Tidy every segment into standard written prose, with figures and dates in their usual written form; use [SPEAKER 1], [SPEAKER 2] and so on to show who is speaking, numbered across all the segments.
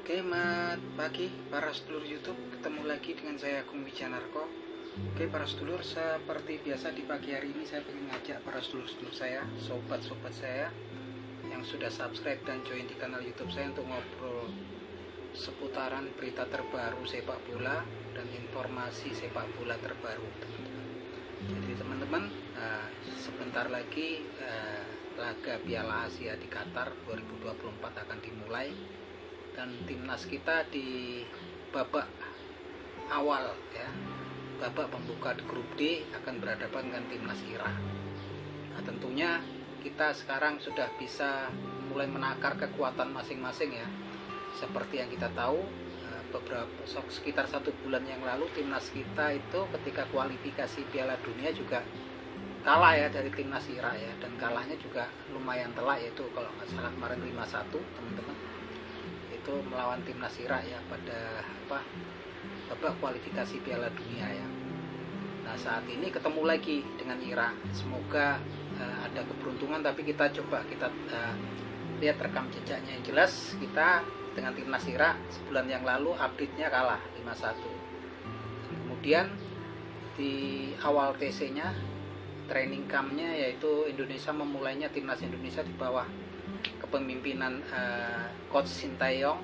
[SPEAKER 1] Oke, selamat pagi para sedulur YouTube. Ketemu lagi dengan saya Agung Wijanarko. Oke, para sedulur, seperti biasa di pagi hari ini saya ingin ngajak para sedulur-sedulur saya, sobat-sobat saya yang sudah subscribe dan join di kanal YouTube saya untuk ngobrol seputaran berita terbaru sepak bola dan informasi sepak bola terbaru, teman-teman. Jadi teman-teman, sebentar lagi laga Piala Asia di Qatar 2024 akan dimulai. Dan timnas kita di babak awal ya, babak pembuka di grup D akan berhadapan dengan timnas Irak. Nah, tentunya kita sekarang sudah bisa mulai menakar kekuatan masing-masing ya. Seperti yang kita tahu, sekitar 1 bulan yang lalu timnas kita itu ketika kualifikasi Piala Dunia juga kalah ya dari timnas Irak ya, dan kalahnya juga lumayan telak, yaitu kalau nggak salah kemarin 5-1 teman-teman, itu melawan timnas Irak ya pada babak kualifikasi Piala Dunia ya. Nah, saat ini ketemu lagi dengan Irak. Semoga ada keberuntungan, tapi kita lihat rekam jejaknya. Yang jelas kita dengan timnas Irak sebulan yang lalu update-nya kalah 5-1. Kemudian di awal TC-nya, training camp-nya, yaitu Indonesia memulainya, timnas Indonesia di bawah kepemimpinan Coach Sintayong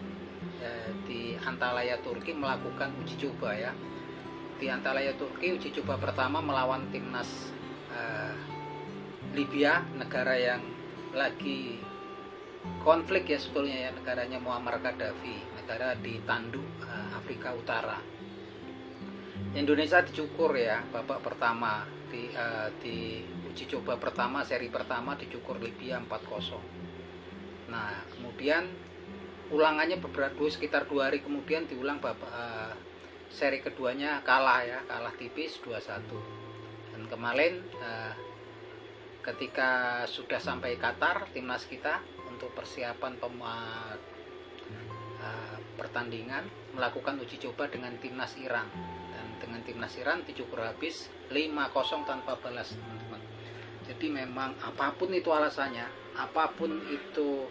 [SPEAKER 1] di Antalya Turki melakukan uji coba ya. Di Antalya Turki uji coba pertama melawan timnas Libya, negara yang lagi konflik ya sebetulnya ya, negaranya Muammar Gaddafi, negara di tanduk Afrika Utara. Indonesia dicukur ya, babak pertama di uji coba pertama, seri pertama dicukur Libya 4-0. Nah, kemudian ulangannya sekitar 2 hari kemudian diulang seri keduanya kalah tipis 2-1. Dan kemarin ketika sudah sampai Qatar, timnas kita untuk persiapan pertandingan melakukan uji coba dengan timnas Iran, dan dengan timnas Iran dicukur habis 5-0 tanpa balas, teman-teman. Jadi memang apapun itu alasannya, apapun itu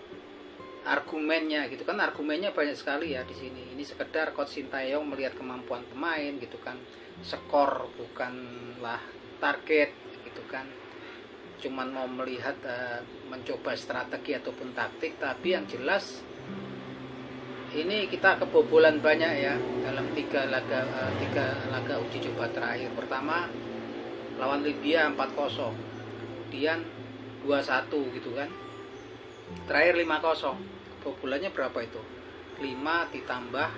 [SPEAKER 1] argumennya gitu kan, argumennya banyak sekali ya di sini. Ini sekedar Coach Sintayong melihat kemampuan pemain gitu kan, skor bukanlah target gitu kan, cuman mau melihat mencoba strategi ataupun taktik. Tapi yang jelas ini kita kebobolan banyak ya dalam 3 laga uji coba terakhir. Pertama lawan Libya 4-0, kemudian 2-1 gitu kan, terakhir 5-0. Kebobolannya berapa itu? 5 ditambah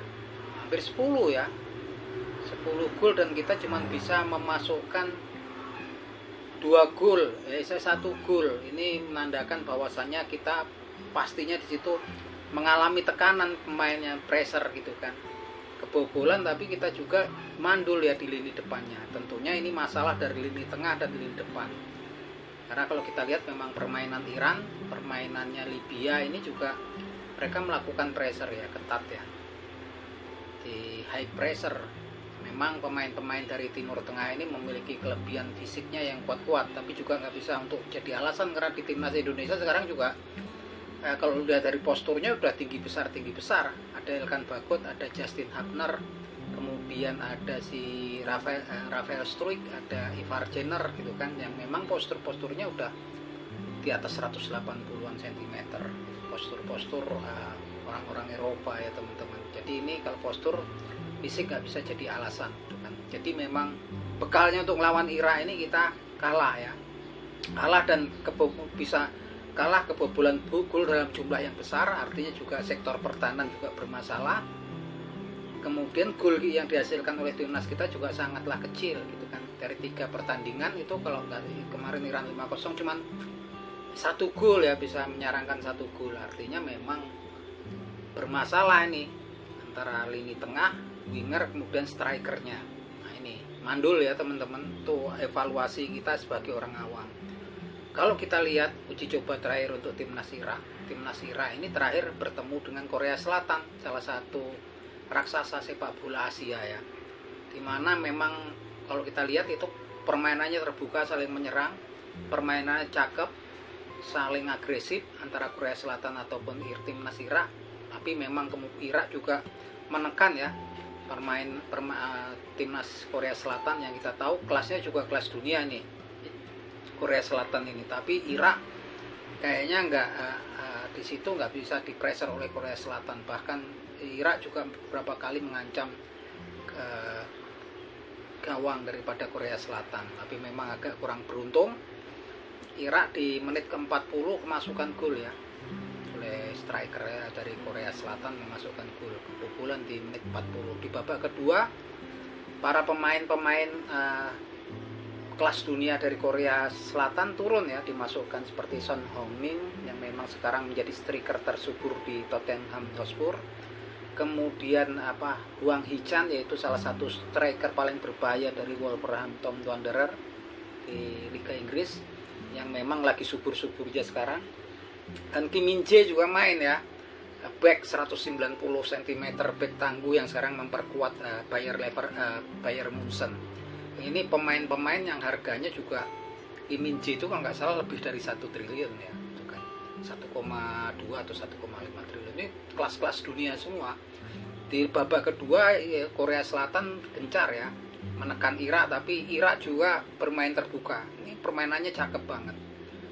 [SPEAKER 1] hampir 10 ya, 10 gol, dan kita cuma bisa memasukkan 2 gol, 1 gol. Ini menandakan bahwasannya kita pastinya di situ mengalami tekanan pemainnya, pressure gitu kan. Kebobolan tapi kita juga mandul ya di lini depannya. Tentunya ini masalah dari lini tengah dan lini depan. Karena kalau kita lihat memang permainan Iran, permainannya Libya ini juga mereka melakukan pressure ya, ketat ya, di high pressure. Memang pemain-pemain dari Timur Tengah ini memiliki kelebihan fisiknya yang kuat-kuat, tapi juga nggak bisa untuk jadi alasan, karena di timnas Indonesia sekarang juga kalau udah dari posturnya udah tinggi besar. Ada Elkan Bagot, ada Justin Hubner, kemudian ada si Rafael Struik, ada Ivar Jenner gitu kan, yang memang posturnya udah di atas 180-an cm, postur orang-orang Eropa ya teman-teman. Jadi ini kalau postur fisik nggak bisa jadi alasan gitu kan. Jadi memang bekalnya untuk melawan Irak ini kita kalah ya, dan kebobolan gol dalam jumlah yang besar, artinya juga sektor pertahanan juga bermasalah. Kemudian gol yang dihasilkan oleh timnas kita juga sangatlah kecil gitu kan. Dari 3 pertandingan itu, kalau nggak kemarin Iran 5-0, cuman 1 gol ya, bisa menyarangkan 1 gol. Artinya memang bermasalah ini antara lini tengah, winger, kemudian strikernya. Nah ini mandul ya teman-teman, tuh evaluasi kita sebagai orang awam. Kalau kita lihat uji coba terakhir untuk timnas Irak ini terakhir bertemu dengan Korea Selatan, salah satu raksasa sepak bola Asia ya, dimana memang kalau kita lihat itu permainannya terbuka, saling menyerang, permainannya cakep, saling agresif antara Korea Selatan ataupun timnas Irak. Tapi memang Irak juga menekan ya timnas Korea Selatan, yang kita tahu kelasnya juga kelas dunia nih Korea Selatan ini. Tapi Irak kayaknya nggak di situ nggak bisa dipressure oleh Korea Selatan. Bahkan Irak juga beberapa kali mengancam gawang daripada Korea Selatan, tapi memang agak kurang beruntung. Irak di menit ke-40 kemasukan gol ya oleh striker ya, dari Korea Selatan memasukkan gol kebobolan di menit 40. Di babak kedua para pemain-pemain kelas dunia dari Korea Selatan turun ya, dimasukkan seperti Son Heung-min yang memang sekarang menjadi striker tersubur di Tottenham Hotspur. Kemudian Hwang Hee-chan, yaitu salah satu striker paling berbahaya dari Wolverhampton Wanderers di Liga Inggris, yang memang lagi subur-suburnya sekarang. Dan Kim Min-jae juga main ya, back 190 cm, back tangguh yang sekarang memperkuat Bayern Munchen. Ini pemain-pemain yang harganya juga, Kim Min-jae itu kalau nggak salah lebih dari 1 triliun ya, itu kan 1,2 atau 1,5 triliun. Ini kelas-kelas dunia semua. Di babak kedua ya, Korea Selatan gencar ya menekan Irak, tapi Irak juga bermain terbuka. Ini permainannya cakep banget,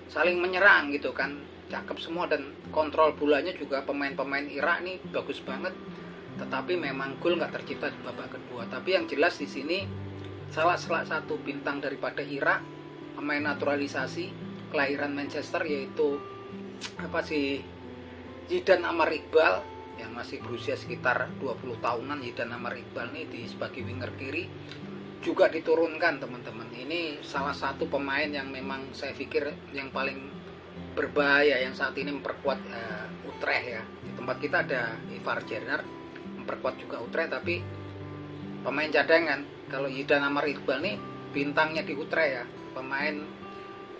[SPEAKER 1] saling menyerang gitu kan, cakep semua, dan kontrol bolanya juga pemain-pemain Irak nih bagus banget. Tetapi memang gol nggak tercipta di babak kedua. Tapi yang jelas di sini salah satu bintang daripada Irak, pemain naturalisasi kelahiran Manchester, yaitu Zidane Amar Iqbal, yang masih berusia sekitar 20 tahunan. Zidane Amar Iqbal nih sebagai winger kiri juga diturunkan teman-teman. Ini salah satu pemain yang memang saya pikir yang paling berbahaya yang saat ini memperkuat Utrecht ya. Di tempat kita ada Ivar Jenner memperkuat juga Utrecht, tapi pemain cadangan. Kalau Zidane Amar Iqbal nih bintangnya di Utrecht ya, pemain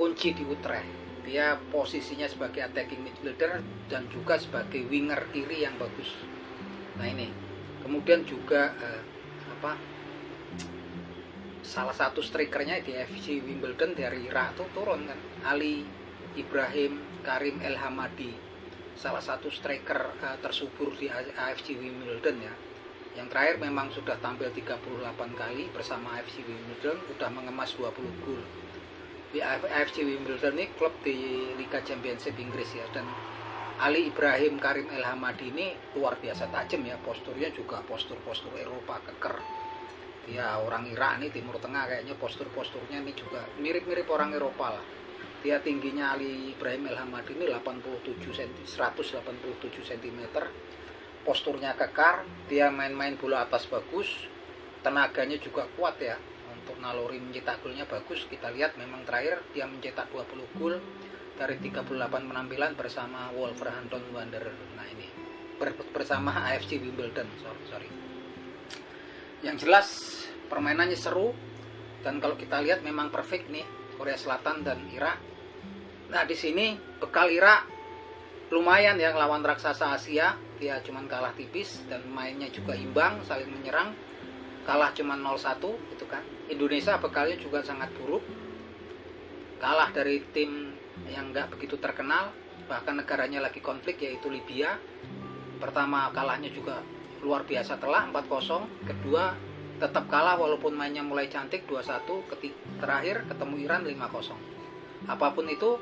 [SPEAKER 1] kunci di Utrecht. Dia posisinya sebagai attacking midfielder dan juga sebagai winger kiri yang bagus. Nah ini kemudian juga salah satu strikernya di FC Wimbledon dari Irak tuh turun kan, Ali Ibrahim Karim El Hamadi, salah satu striker tersubur di AFC Wimbledon ya. Yang terakhir memang sudah tampil 38 kali bersama AFC Wimbledon, sudah mengemas 20 gol. Di AFC Wimbledon ini klub di Liga Championship Inggris ya. Dan Ali Ibrahim Karim El Hamadi ini luar biasa tajam ya, posturnya juga postur Eropa, keker. Dia orang Irak nih, Timur Tengah, kayaknya posturnya ini juga mirip-mirip orang Eropa lah. Dia tingginya Ali Ibrahim El Hamadi ini 187 cm, posturnya kekar, dia main bola atas bagus, tenaganya juga kuat ya. Untuk naluri mencetak golnya bagus. Kita lihat memang terakhir dia mencetak 20 gol dari 38 penampilan bersama Wolverhampton Wanderers. Nah ini bersama AFC Wimbledon. Sorry. Yang jelas permainannya seru, dan kalau kita lihat memang perfect nih Korea Selatan dan Irak. Nah di sini bekal Irak lumayan ya lawan raksasa Asia. Dia cuman kalah tipis dan mainnya juga imbang, saling menyerang. Kalah cuma 0-1 gitu kan. Indonesia bekalnya juga sangat buruk, kalah dari tim yang nggak begitu terkenal, bahkan negaranya lagi konflik yaitu Libya. Pertama kalahnya juga luar biasa telak 4-0, kedua tetap kalah walaupun mainnya mulai cantik 2-1, terakhir ketemu Iran 5-0. Apapun itu,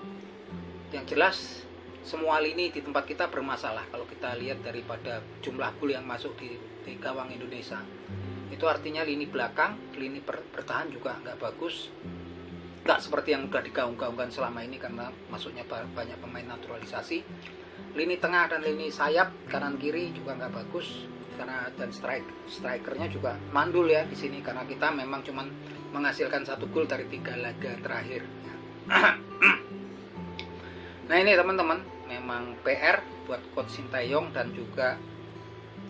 [SPEAKER 1] yang jelas semua lini di tempat kita bermasalah. Kalau kita lihat daripada jumlah gol yang masuk di gawang Indonesia, itu artinya lini belakang, lini bertahan juga nggak bagus, nggak seperti yang udah digaung-gaungkan selama ini karena masuknya banyak pemain naturalisasi. Lini tengah dan lini sayap kanan kiri juga nggak bagus, karena dan strikernya juga mandul ya di sini, karena kita memang cuman menghasilkan 1 gol dari 3 laga terakhir. Nah ini teman-teman, memang PR buat Coach Sintayong, dan juga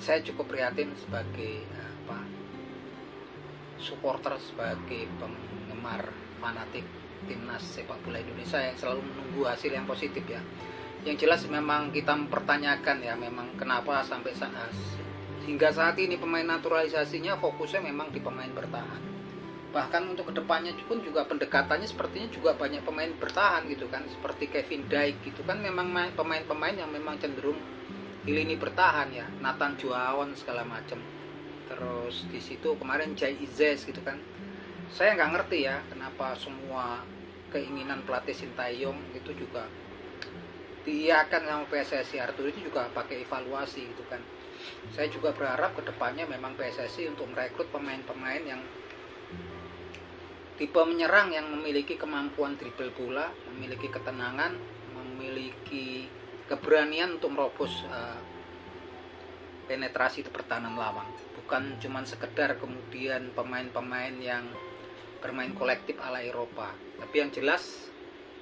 [SPEAKER 1] saya cukup prihatin sebagai supporter, sebagai penggemar fanatik timnas sepak bola Indonesia yang selalu menunggu hasil yang positif ya. Yang jelas memang kita mempertanyakan ya, memang kenapa sampai hingga saat ini pemain naturalisasinya fokusnya memang di pemain bertahan. Bahkan untuk kedepannya pun juga pendekatannya sepertinya juga banyak pemain bertahan gitu kan, seperti Kevin Dijk gitu kan, memang pemain-pemain yang memang cenderung di lini bertahan ya, Nathan Juaon segala macam. Terus di situ kemarin Jai Izes gitu kan. Saya nggak ngerti ya kenapa semua keinginan pelatih Sintayong itu juga diiakan sama PSSI. Arthur itu juga pakai evaluasi gitu kan. Saya juga berharap kedepannya memang PSSI untuk merekrut pemain-pemain yang tipe menyerang yang memiliki kemampuan dribble bola, memiliki ketenangan, memiliki keberanian untuk merobos penetrasi di pertahanan lawan. Bukan cuma sekedar kemudian pemain-pemain yang bermain kolektif ala Eropa. Tapi yang jelas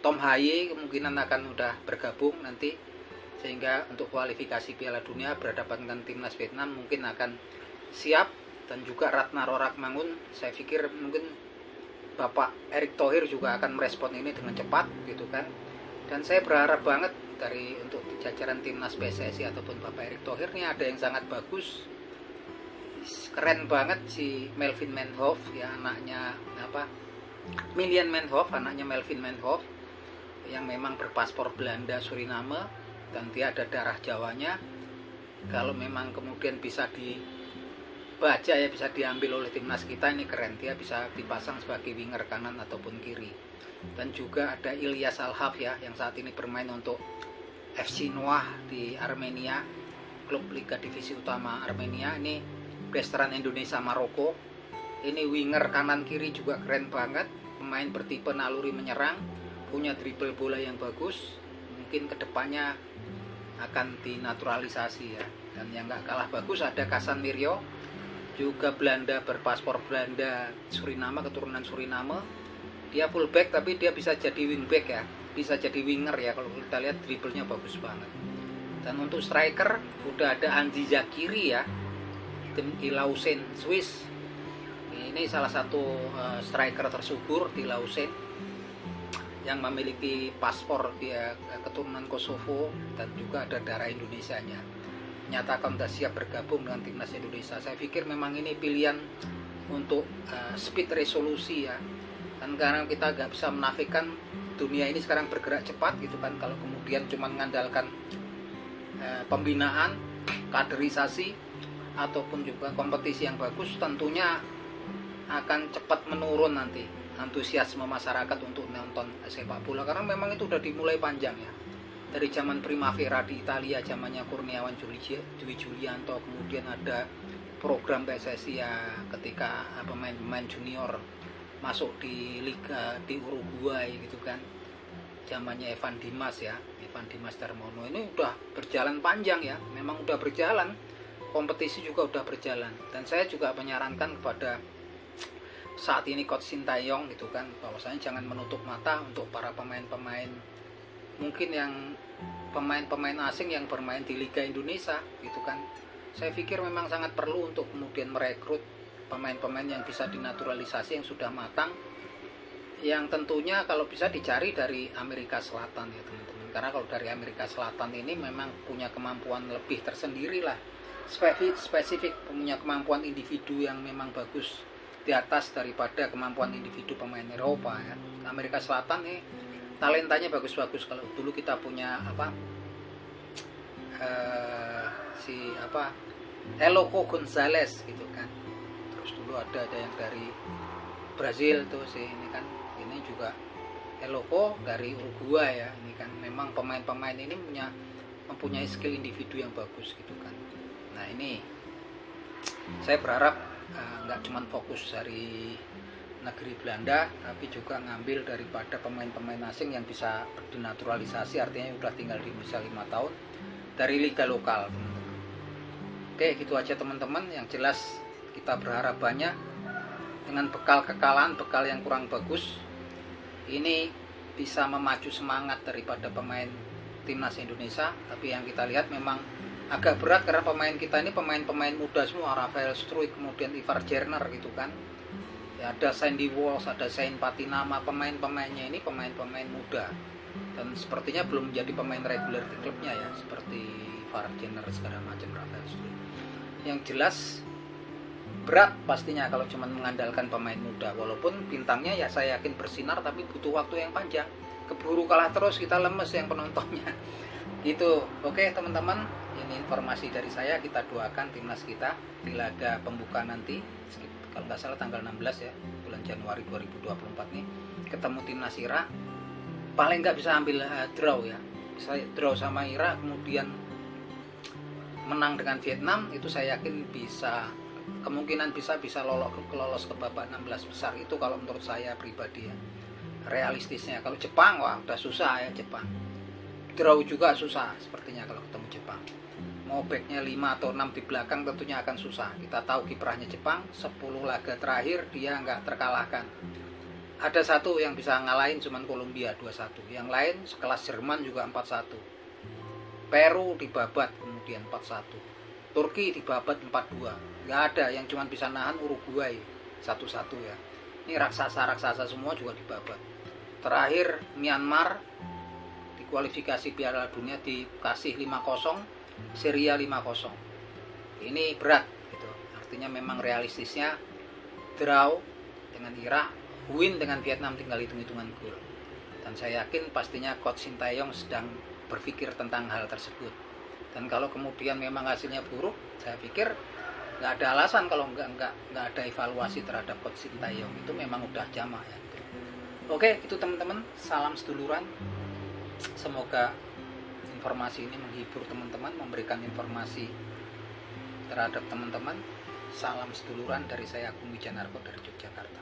[SPEAKER 1] Tom Haye kemungkinan akan udah bergabung nanti, sehingga untuk kualifikasi Piala Dunia berhadapan dengan timnas Vietnam mungkin akan siap. Dan juga Ratna Rorakmangun, saya pikir mungkin Bapak Erick Thohir juga akan merespon ini dengan cepat gitu kan. Dan saya berharap banget untuk jajaran timnas PSSI ataupun Bapak Erick Thohir ini ada yang sangat bagus. Keren banget si Melvin Manhoef ya, anaknya Milian Manhoef, anaknya Melvin Manhoef yang memang berpaspor Belanda Suriname dan dia ada darah Jawanya. Kalau memang kemudian bisa dibaca ya, bisa diambil oleh timnas kita, ini keren. Dia bisa dipasang sebagai winger kanan ataupun kiri. Dan juga ada Ilyas Alhaf ya, yang saat ini bermain untuk FC Noah di Armenia, klub Liga Divisi Utama Armenia. Ini blasteran Indonesia Maroko. Ini winger kanan kiri juga keren banget, pemain bertipe naluri menyerang, punya dribble bola yang bagus. Mungkin kedepannya akan dinaturalisasi ya. Dan yang gak kalah bagus ada Kasan Miryo, juga Belanda, berpaspor Belanda Suriname, keturunan Suriname. Dia fullback tapi dia bisa jadi wingback ya, bisa jadi winger ya. Kalau kita lihat dribblenya bagus banget. Dan untuk striker udah ada Anzi Zakiri ya, tim di Lausanne, Swiss. Ini salah satu striker tersubur di Lausanne yang memiliki paspor, dia keturunan Kosovo dan juga ada darah Indonesianya. Nyatakan sudah siap bergabung dengan timnas Indonesia. Saya pikir memang ini pilihan untuk speed resolusi ya. Dan karena kita nggak bisa menafikan dunia ini sekarang bergerak cepat gitu kan. Kalau kemudian cuma mengandalkan pembinaan, kaderisasi ataupun juga kompetisi yang bagus, tentunya akan cepat menurun nanti antusiasme masyarakat untuk nonton sepak bola, karena memang itu udah dimulai panjang ya, dari zaman Primavera di Italia, zamannya Kurniawan Dwi Julianto, kemudian ada program PSSI ya ketika pemain-pemain junior masuk di liga di Uruguay gitu kan, zamannya Evan Dimas Darmono. Ini udah berjalan panjang ya, memang udah berjalan, kompetisi juga udah berjalan. Dan saya juga menyarankan kepada saat ini Coach Sintayong gitu kan, bahwasanya jangan menutup mata untuk para pemain-pemain mungkin yang pemain-pemain asing yang bermain di Liga Indonesia gitu kan. Saya pikir memang sangat perlu untuk kemudian merekrut pemain-pemain yang bisa dinaturalisasi, yang sudah matang, yang tentunya kalau bisa dicari dari Amerika Selatan ya teman-teman. Karena kalau dari Amerika Selatan ini memang punya kemampuan lebih tersendiri lah, spesifik, punya kemampuan individu yang memang bagus di atas daripada kemampuan individu pemain Eropa ya. Amerika Selatan nih talentanya bagus-bagus. Kalau dulu kita punya Eloco Gonzalez gitu kan. Terus dulu ada yang dari Brazil tuh ini kan. Ini juga Eloco dari Uruguay ya. Ini kan memang pemain-pemain ini mempunyai skill individu yang bagus gitu kan. Nah, ini saya berharap nggak cuma fokus dari negeri Belanda, tapi juga ngambil daripada pemain-pemain asing yang bisa dinaturalisasi, artinya udah tinggal di Indonesia 5 tahun dari liga lokal teman-teman. Oke, gitu aja teman-teman. Yang jelas kita berharap banyak dengan bekal yang kurang bagus ini bisa memacu semangat daripada pemain timnas Indonesia. Tapi yang kita lihat memang agak berat karena pemain kita ini pemain-pemain muda semua, Rafael Struijk, kemudian Ivar Jerner gitu kan ya, ada Sandy Walsh, ada Zain Patinama. Pemain-pemainnya ini pemain-pemain muda dan sepertinya belum menjadi pemain reguler di klubnya ya, seperti Ivar Jerner segala macam, Rafael Struijk. Yang jelas berat pastinya kalau cuma mengandalkan pemain muda, walaupun bintangnya ya saya yakin bersinar, tapi butuh waktu yang panjang. Keburu kalah terus kita lemes yang penontonnya gitu. Oke teman-teman, ini informasi dari saya. Kita doakan timnas kita di laga pembuka nanti, kalau nggak salah tanggal 16 ya, bulan Januari 2024 nih, ketemu timnas Irak. Paling nggak bisa ambil draw ya, bisa draw sama Irak, kemudian menang dengan Vietnam, itu saya yakin bisa, kemungkinan bisa lolos ke babak 16 besar. Itu kalau menurut saya pribadi ya, realistisnya. Kalau Jepang, wah udah susah ya Jepang. Draw juga susah sepertinya kalau ketemu Jepang. Mau backnya 5 atau 6 di belakang tentunya akan susah. Kita tahu kiprahnya Jepang, 10 laga terakhir dia nggak terkalahkan. Ada satu yang bisa ngalahin cuman Kolombia 2-1. Yang lain sekelas Jerman juga 4-1. Peru dibabat kemudian 4-1. Turki dibabat 4-2. Nggak ada yang cuman bisa nahan Uruguay 1-1 ya. Ini raksasa-raksasa semua juga dibabat. Terakhir Myanmar di kualifikasi Piala Dunia dikasih 5-0, Syria 5-0. Ini berat gitu. Artinya memang realistisnya draw dengan Irak, win dengan Vietnam, tinggal hitung-hitungan gol. Dan saya yakin pastinya Coach Sintayong sedang berpikir tentang hal tersebut. Dan kalau kemudian memang hasilnya buruk, saya pikir nggak ada alasan kalau nggak ada evaluasi terhadap Coach Sintayong. Itu memang udah jamak ya. Gitu. Oke, itu teman-teman, salam seduluran. Semoga informasi ini menghibur teman-teman, memberikan informasi terhadap teman-teman. Salam seduluran dari saya, Agung Wijanarko dari Yogyakarta.